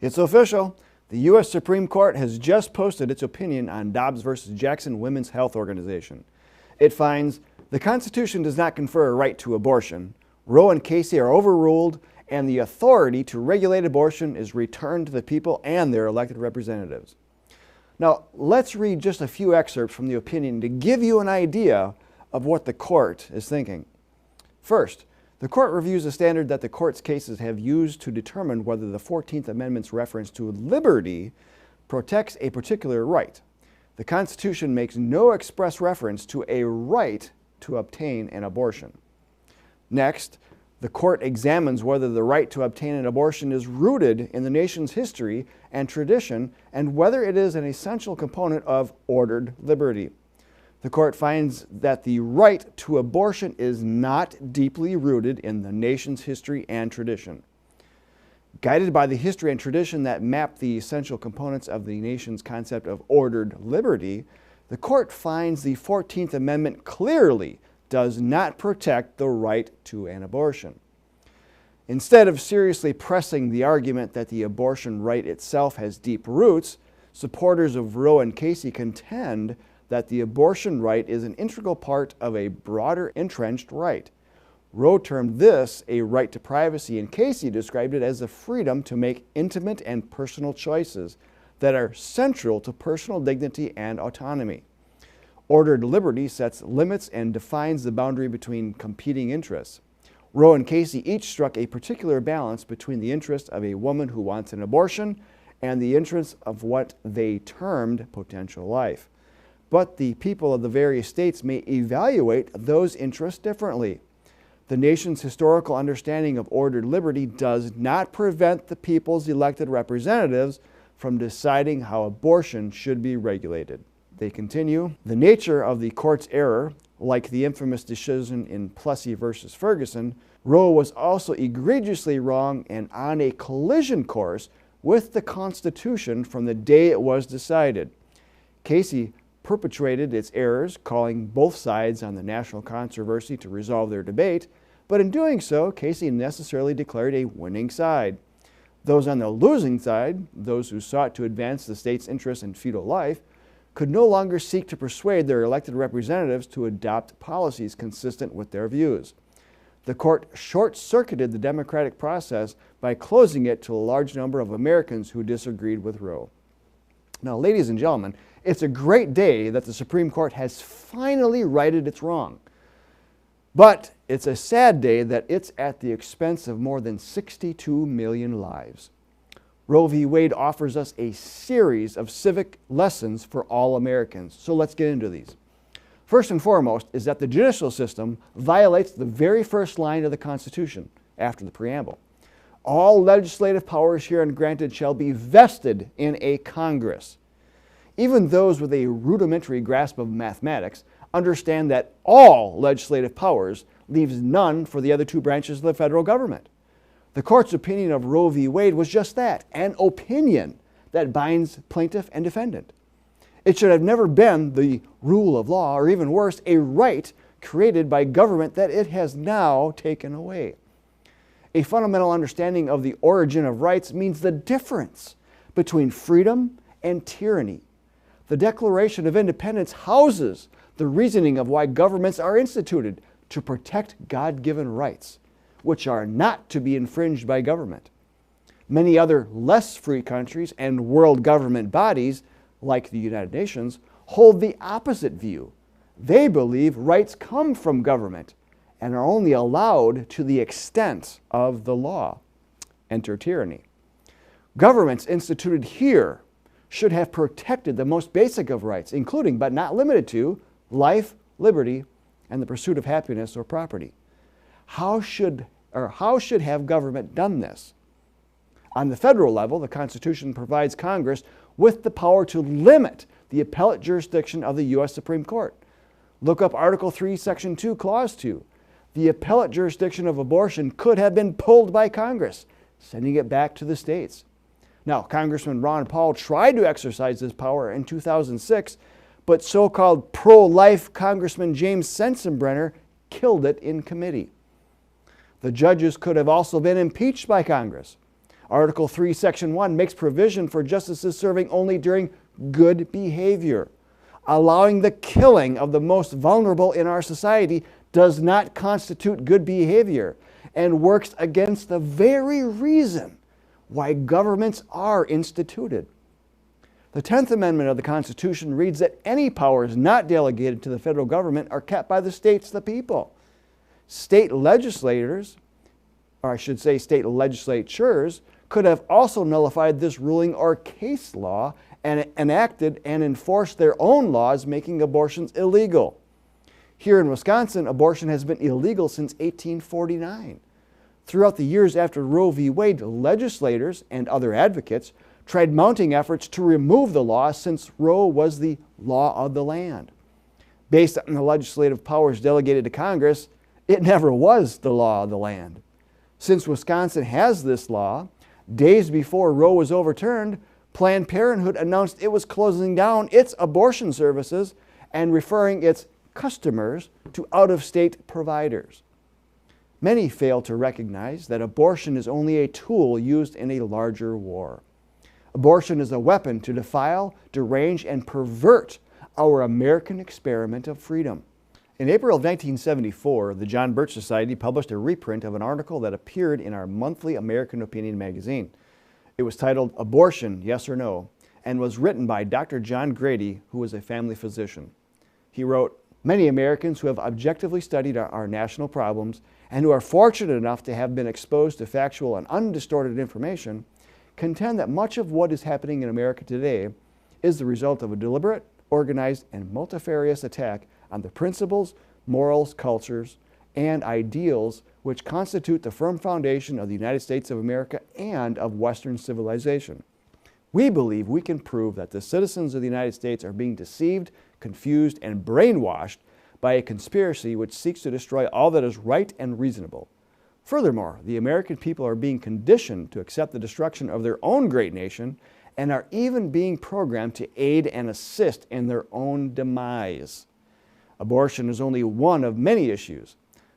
It's official. The U.S. Supreme Court has just posted its opinion on Dobbs versus Jackson Women's Health Organization. It finds the Constitution does not confer a right to abortion. Roe and Casey are overruled, and the authority to regulate abortion is returned to the people and their elected representatives. Now, let's read just a few excerpts from the opinion to give you an idea of what the court is thinking. First, the court reviews the standard that the court's cases have used to determine whether the 14th Amendment's reference to liberty protects a particular right. The Constitution makes no express reference to a right to obtain an abortion. Next, the court examines whether the right to obtain an abortion is rooted in the nation's history and tradition and whether it is an essential component of ordered liberty. The court finds that the right to abortion is not deeply rooted in the nation's history and tradition. Guided by the history and tradition that map the essential components of the nation's concept of ordered liberty, the court finds the 14th Amendment clearly does not protect the right to an abortion. Instead of seriously pressing the argument that the abortion right itself has deep roots, supporters of Roe and Casey contend that the abortion right is an integral part of a broader entrenched right. Roe termed this a right to privacy, and Casey described it as the freedom to make intimate and personal choices that are central to personal dignity and autonomy. Ordered liberty sets limits and defines the boundary between competing interests. Roe and Casey each struck a particular balance between the interest of a woman who wants an abortion and the interest of what they termed potential life. But the people of the various states may evaluate those interests differently. The nation's historical understanding of ordered liberty does not prevent the people's elected representatives from deciding how abortion should be regulated. They continue, the nature of the court's error, like the infamous decision in Plessy versus Ferguson, Roe was also egregiously wrong and on a collision course with the Constitution from the day it was decided. Casey perpetrated its errors, calling both sides on the national controversy to resolve their debate, but in doing so, Casey necessarily declared a winning side. Those on the losing side, those who sought to advance the state's interest in fetal life, could no longer seek to persuade their elected representatives to adopt policies consistent with their views. The court short-circuited the democratic process by closing it to a large number of Americans who disagreed with Roe. Now, ladies and gentlemen, it's a great day that the Supreme Court has finally righted its wrong. But it's a sad day that it's at the expense of more than 62 million lives. Roe v. Wade offers us a series of civic lessons for all Americans. So let's get into these. First and foremost is that the judicial system violates the very first line of the Constitution after the preamble. All legislative powers herein granted shall be vested in a Congress. Even those with a rudimentary grasp of mathematics understand that all legislative powers leaves none for the other two branches of the federal government. The court's opinion of Roe v. Wade was just that, an opinion that binds plaintiff and defendant. It should have never been the rule of law, or even worse, a right created by government that it has now taken away. A fundamental understanding of the origin of rights means the difference between freedom and tyranny. The Declaration of Independence houses the reasoning of why governments are instituted to protect God-given rights, which are not to be infringed by government. Many other less free countries and world government bodies, like the United Nations, hold the opposite view. They believe rights come from government and are only allowed to the extent of the law. Enter tyranny. Governments instituted here should have protected the most basic of rights, including but not limited to life, liberty, and the pursuit of happiness or property. How should have government done this? On the federal level, the Constitution provides Congress with the power to limit the appellate jurisdiction of the U.S. Supreme Court. Look up Article 3, Section 2, Clause 2. The appellate jurisdiction of abortion could have been pulled by Congress, sending it back to the states. Now, Congressman Ron Paul tried to exercise this power in 2006, but so-called pro-life Congressman James Sensenbrenner killed it in committee. The judges could have also been impeached by Congress. Article 3, Section 1 makes provision for justices serving only during good behavior. Allowing the killing of the most vulnerable in our society does not constitute good behavior and works against the very reason why governments are instituted. The 10th Amendment of the Constitution reads that any powers not delegated to the federal government are kept by the states, the people. State legislators, or I should say state legislatures, could have also nullified this ruling or case law and enacted and enforced their own laws making abortions illegal. Here in Wisconsin, abortion has been illegal since 1849. Throughout the years after Roe v. Wade, legislators and other advocates tried mounting efforts to remove the law since Roe was the law of the land. Based on the legislative powers delegated to Congress, it never was the law of the land. Since Wisconsin has this law, days before Roe was overturned, Planned Parenthood announced it was closing down its abortion services and referring its customers to out-of-state providers. Many fail to recognize that abortion is only a tool used in a larger war. Abortion is a weapon to defile, derange, and pervert our American experiment of freedom. In April of 1974, the John Birch Society published a reprint of an article that appeared in our monthly American Opinion magazine. It was titled Abortion, Yes or No, and was written by Dr. John Grady, who was a family physician. He wrote, "Many Americans who have objectively studied our national problems and who are fortunate enough to have been exposed to factual and undistorted information contend that much of what is happening in America today is the result of a deliberate, organized, and multifarious attack on the principles, morals, cultures, and ideals which constitute the firm foundation of the United States of America and of Western civilization. We believe we can prove that the citizens of the United States are being deceived, confused, and brainwashed by a conspiracy which seeks to destroy all that is right and reasonable. Furthermore, the American people are being conditioned to accept the destruction of their own great nation and are even being programmed to aid and assist in their own demise. Abortion is only one of many issues.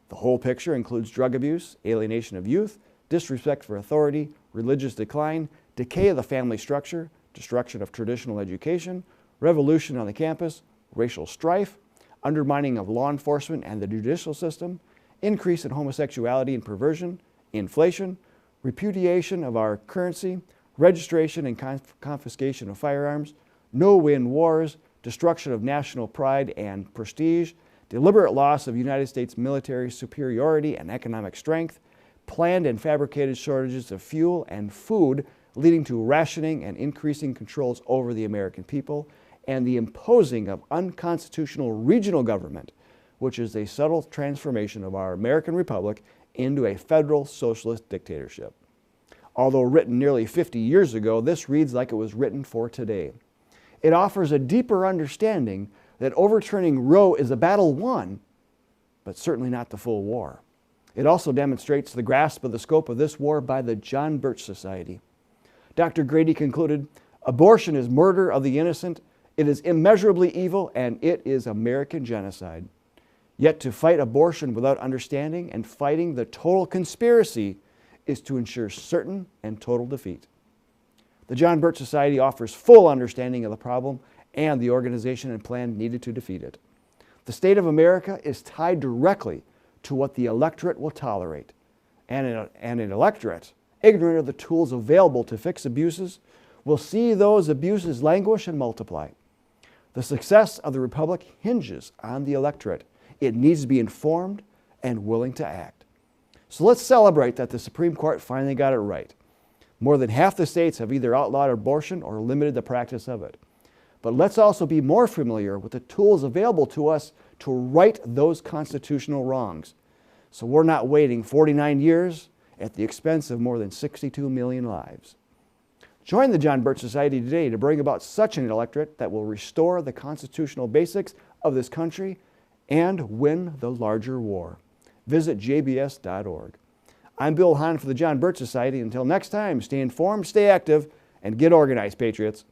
The whole picture includes drug abuse, alienation of youth, disrespect for authority, religious decline, decay of the family structure, destruction of traditional education, revolution on the campus, racial strife, undermining of law enforcement and the judicial system, increase in homosexuality and perversion, inflation, repudiation of our currency, registration and confiscation of firearms, no-win wars, destruction of national pride and prestige, deliberate loss of United States military superiority and economic strength, planned and fabricated shortages of fuel and food leading to rationing and increasing controls over the American people, and the imposing of unconstitutional regional government, which is a subtle transformation of our American Republic into a federal socialist dictatorship. Although written nearly 50 years ago, this reads like it was written for today. It offers a deeper understanding that overturning Roe is a battle won, but certainly not the full war. It also demonstrates the grasp of the scope of this war by the John Birch Society. Dr. Grady concluded, "Abortion is murder of the innocent, it is immeasurably evil, and it is American genocide. Yet to fight abortion without understanding and fighting the total conspiracy is to ensure certain and total defeat." The John Birch Society offers full understanding of the problem and the organization and plan needed to defeat it. The state of America is tied directly to what the electorate will tolerate. And an electorate, ignorant of the tools available to fix abuses, will see those abuses languish and multiply. The success of the Republic hinges on the electorate. It needs to be informed and willing to act. So let's celebrate that the Supreme Court finally got it right. More than half the states have either outlawed abortion or limited the practice of it. But let's also be more familiar with the tools available to us to right those constitutional wrongs, so we're not waiting 49 years at the expense of more than 62 million lives. Join the John Birch Society today to bring about such an electorate that will restore the constitutional basics of this country and win the larger war. Visit jbs.org. I'm Bill Hahn for the John Birch Society. Until next time, stay informed, stay active, and get organized, patriots.